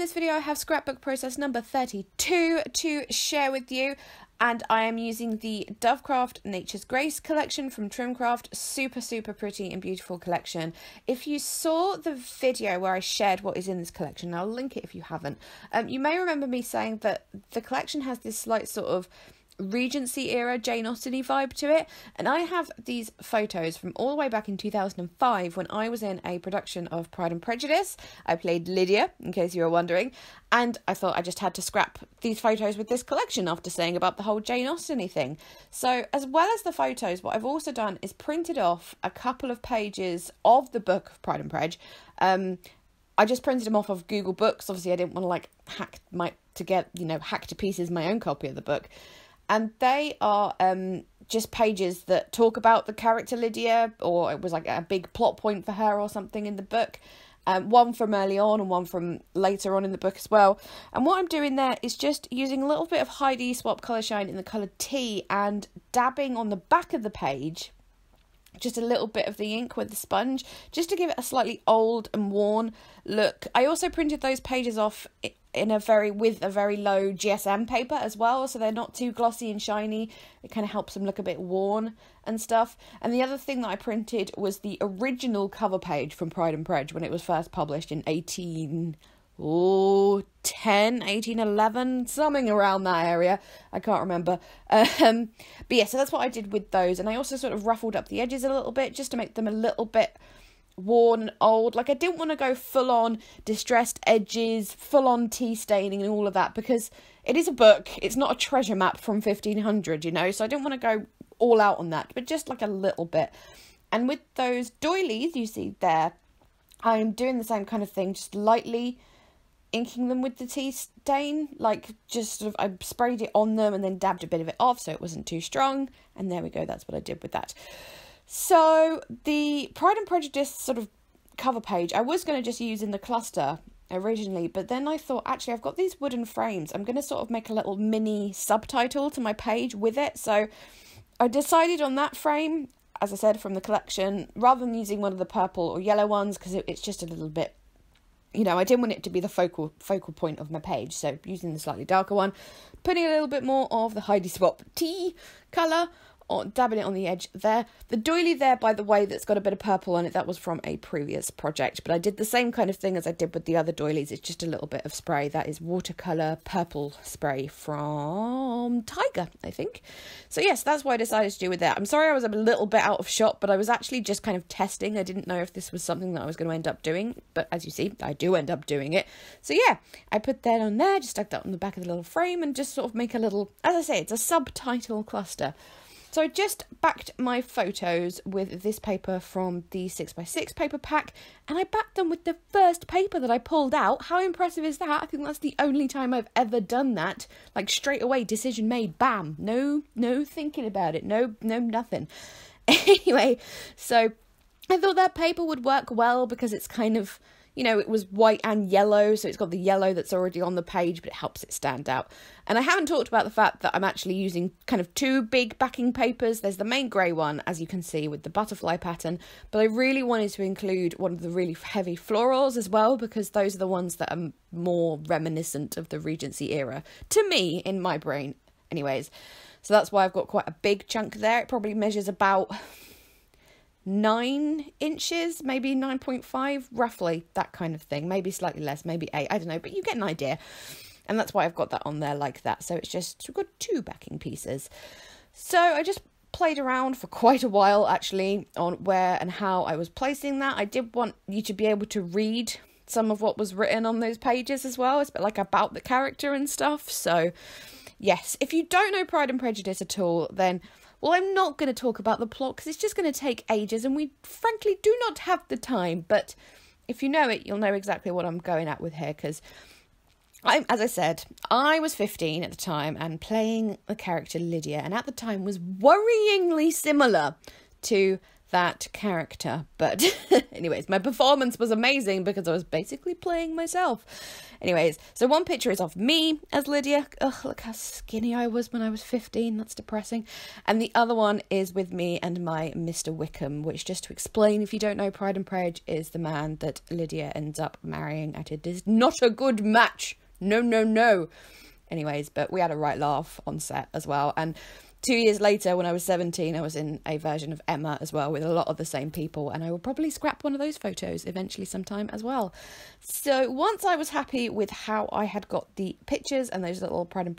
this video I have scrapbook process number 32 to share with you, and I am using the Dovecraft Nature's Grace collection from Trimcraft. Super pretty and beautiful collection. If you saw the video where I shared what is in this collection, I'll link it if you haven't, you may remember me saying that the collection has this slight sort of Regency-era Jane Austen-y vibe to it, and I have these photos from all the way back in 2005 when I was in a production of Pride and Prejudice. I played Lydia, in case you were wondering, and I thought I just had to scrap these photos with this collection after saying about the whole Jane Austen-y thing. So as well as the photos, what I've also done is printed off a couple of pages of the book of Pride and Prej. I just printed them off of Google Books. Obviously I didn't want to like hack to pieces my own copy of the book. And they are just pages that talk about the character Lydia, or it was like a big plot point for her or something in the book. One from early on and one from later on in the book as well. And what I'm doing there is just using a little bit of Heidi Swapp Colour Shine in the colour tea and dabbing on the back of the page just a little bit of the ink with the sponge, just to give it a slightly old and worn look. I also printed those pages off with a very low GSM paper as well, so they're not too glossy and shiny. It kind of helps them look a bit worn and stuff. And the other thing that I printed was the original cover page from Pride and Prej when it was first published in 1811, something around that area. I can't remember. But yeah, so that's what I did with those. And I also sort of ruffled up the edges a little bit just to make them a little bit worn and old. Like, I didn't want to go full on distressed edges, full on tea staining and all of that, because it is a book. It's not a treasure map from 1500, you know, so I didn't want to go all out on that, but just like a little bit. And with those doilies you see there, I'm doing the same kind of thing, just lightly inking them with the tea stain, like just sort of, I sprayed it on them and then dabbed a bit of it off so it wasn't too strong, and there we go, that's what I did with that. So the Pride and Prejudice sort of cover page I was going to just use in the cluster originally, but then I thought, actually I've got these wooden frames, I'm going to sort of make a little mini subtitle to my page with it. So I decided on that frame, as I said, from the collection, rather than using one of the purple or yellow ones, because it's just a little bit, you know, I didn't want it to be the focal point of my page, so using the slightly darker one, putting a little bit more of the Heidi Swapp tea colour, or dabbing it on the edge there. The doily there, by the way, that's got a bit of purple on it, that was from a previous project, but I did the same kind of thing as I did with the other doilies. It's just a little bit of spray. That is watercolour purple spray from Tiger, I think. So yes, that's what I decided to do with that. I'm sorry I was a little bit out of shot, but I was actually just kind of testing. I didn't know if this was something that I was going to end up doing, but as you see, I do end up doing it. So yeah, I put that on there, just stuck that on the back of the little frame, and just sort of make a little, as I say, it's a subtitle cluster. So I just backed my photos with this paper from the 6x6 paper pack, and I backed them with the first paper that I pulled out. How impressive is that? I think that's the only time I've ever done that. Like, straight away, decision made, bam. No thinking about it. No, nothing. Anyway, so I thought that paper would work well because it's kind of, you know, it was white and yellow, so it's got the yellow that's already on the page, but it helps it stand out. And I haven't talked about the fact that I'm actually using kind of two big backing papers. There's the main grey one, as you can see, with the butterfly pattern, but I really wanted to include one of the really heavy florals as well, because those are the ones that are more reminiscent of the Regency era, to me, in my brain, anyways. So that's why I've got quite a big chunk there. It probably measures about 9 inches, maybe 9.5, roughly, that kind of thing. Maybe slightly less, maybe 8, I don't know, but you get an idea. And that's why I've got that on there like that. So it's just, we've got 2 backing pieces. So I just played around for quite a while, actually, on where and how I was placing that. I did want you to be able to read some of what was written on those pages as well. It's a bit like about the character and stuff. So yes, if you don't know Pride and Prejudice at all, then, well, I'm not going to talk about the plot because it's just going to take ages and we frankly do not have the time. But if you know it, you'll know exactly what I'm going at with here, because as I said, I was 15 at the time and playing the character Lydia, and at the time was worryingly similar to that character. But anyways, my performance was amazing because I was basically playing myself. Anyways, so one picture is of me as Lydia. Ugh, look how skinny I was when I was 15. That's depressing. And the other one is with me and my Mr. Wickham, which, just to explain, if you don't know, Pride and Prejudice is the man that Lydia ends up marrying, and it is not a good match. No, no, no. Anyways, but we had a right laugh on set as well. And 2 years later, when I was 17, I was in a version of Emma as well with a lot of the same people, and I will probably scrap one of those photos eventually sometime as well. So once I was happy with how I had got the pictures and those little Pride and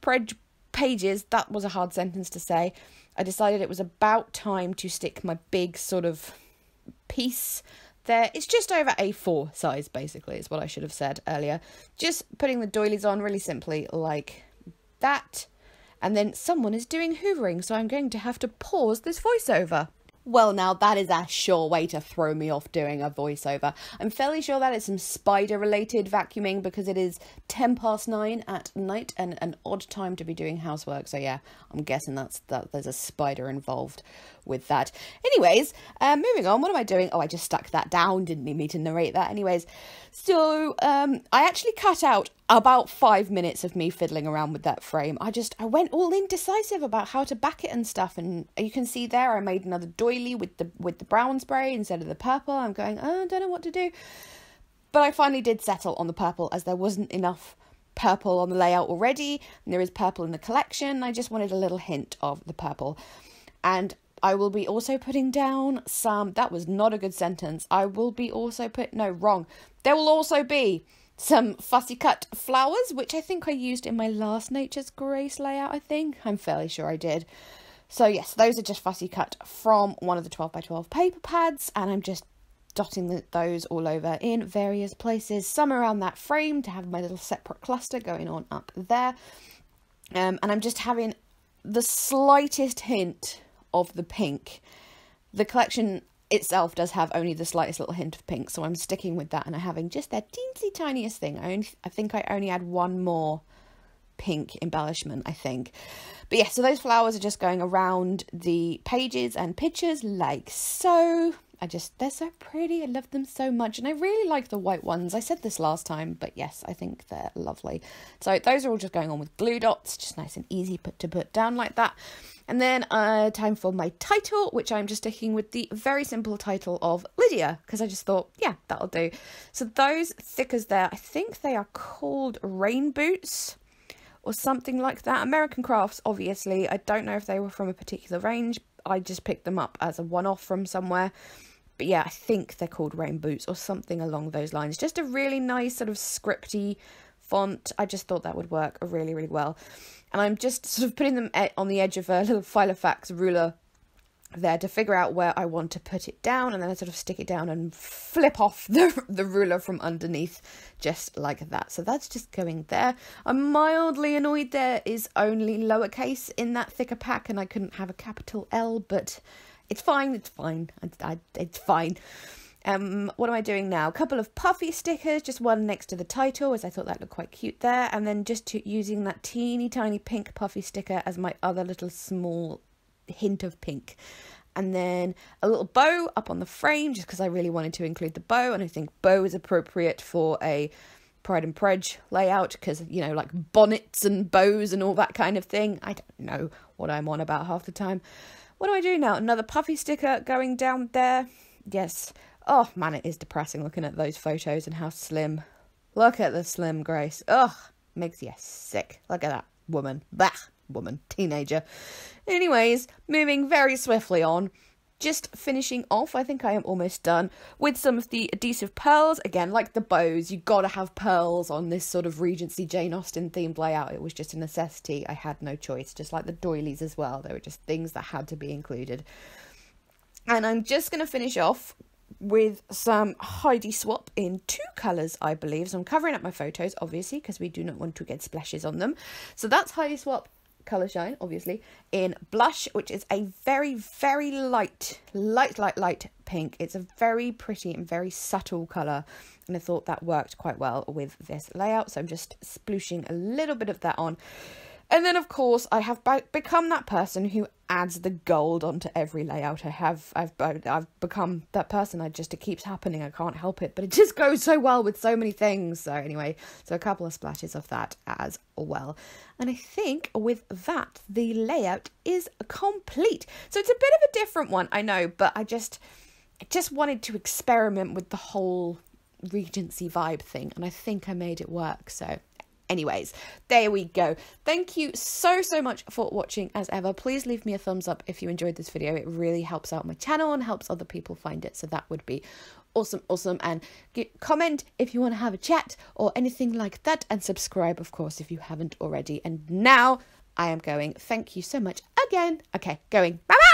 Prejudice pages, that was a hard sentence to say, I decided it was about time to stick my big sort of piece there. It's just over A4 size, basically, is what I should have said earlier. Just putting the doilies on really simply like that. And then someone is doing hoovering, so I'm going to have to pause this voiceover. Well, now that is a sure way to throw me off doing a voiceover. I'm fairly sure that it's some spider-related vacuuming because it is 9:10 at night and an odd time to be doing housework. So yeah, I'm guessing that there's a spider involved with that. Anyways, moving on. What am I doing? Oh, I just stuck that down. Didn't need me to narrate that. Anyways, so I actually cut out about 5 minutes of me fiddling around with that frame. I went all indecisive about how to back it and stuff, and you can see there I made another doily with the brown spray instead of the purple. I'm going, oh, I don't know what to do, but I finally did settle on the purple, as there wasn't enough purple on the layout already, and there is purple in the collection. I just wanted a little hint of the purple. And I will be also putting down some, that was not a good sentence, I will be also there will also be some fussy cut flowers, which I think I used in my last Nature's Grace layout, I'm fairly sure I did. So yes, those are just fussy cut from one of the 12x12 paper pads, and I'm just dotting those all over in various places, some around that frame to have my little separate cluster going on up there. And I'm just having the slightest hint of the pink. The collection itself does have only the slightest little hint of pink, so I'm sticking with that, and I'm having just that teensy tiniest thing. I think I only had one more pink embellishment, I think. But yeah, so those flowers are just going around the pages and pictures like so. They're so pretty. I love them so much, and I really like the white ones. I said this last time, but yes, I think they're lovely. So those are all just going on with glue dots, just nice and easy to put down like that. And then time for my title, which I'm just sticking with the very simple title of Lydia, because I just thought, yeah, that'll do. So those thickers there, I think they are called rain boots or something like that. American Crafts, obviously. I don't know if they were from a particular range. I just picked them up as a one-off from somewhere. But yeah, I think they're called rain boots or something along those lines. Just a really nice sort of scripty font. I just thought that would work really, really well. And I'm just sort of putting them on the edge of a little Filofax ruler there to figure out where I want to put it down, and then I sort of stick it down and flip off the ruler from underneath, just like that. So that's just going there. I'm mildly annoyed there is only lowercase in that thicker pack, and I couldn't have a capital L, but it's fine, it's fine, it's fine. What am I doing now? A couple of puffy stickers, just one next to the title, as I thought that looked quite cute there, and then just using that teeny tiny pink puffy sticker as my other little small hint of pink. And then a little bow up on the frame, just because I really wanted to include the bow, and I think bow is appropriate for a Pride and Prejudice layout, because, you know, like bonnets and bows and all that kind of thing. I don't know what I'm on about half the time. What do I do now? Another puffy sticker going down there. Yes. Oh man, it is depressing looking at those photos and how slim. Look at the slim Grace. Ugh, makes you sick. Look at that woman. Bah, woman, teenager. Anyways, moving very swiftly on. Just finishing off, I think I am almost done, with some of the adhesive pearls. Again, like the bows, you gotta have pearls on this sort of Regency Jane Austen themed layout. It was just a necessity. I had no choice, just like the doilies as well. They were just things that had to be included. And I'm just going to finish off with some Heidi Swapp in 2 colours, I believe. So I'm covering up my photos, obviously, because we do not want to get splashes on them. So that's Heidi Swapp Colour Shine, obviously, in Blush, which is a very, very light pink. It's a very pretty and very subtle colour, and I thought that worked quite well with this layout. So I'm just splooshing a little bit of that on. And then, of course, I have become that person who adds the gold onto every layout I have. I've become that person. It keeps happening. I can't help it, but it just goes so well with so many things. So anyway, so a couple of splashes of that as well. And I think with that, the layout is complete. So it's a bit of a different one, I know, but I just wanted to experiment with the whole Regency vibe thing, and I think I made it work. So anyways, there we go. Thank you so much for watching as ever. Please leave me a thumbs up if you enjoyed this video. It really helps out my channel and helps other people find it, so that would be awesome. And comment if you want to have a chat or anything like that, and subscribe, of course, if you haven't already. And now I am going. Thank you so much again. Okay, going. Bye.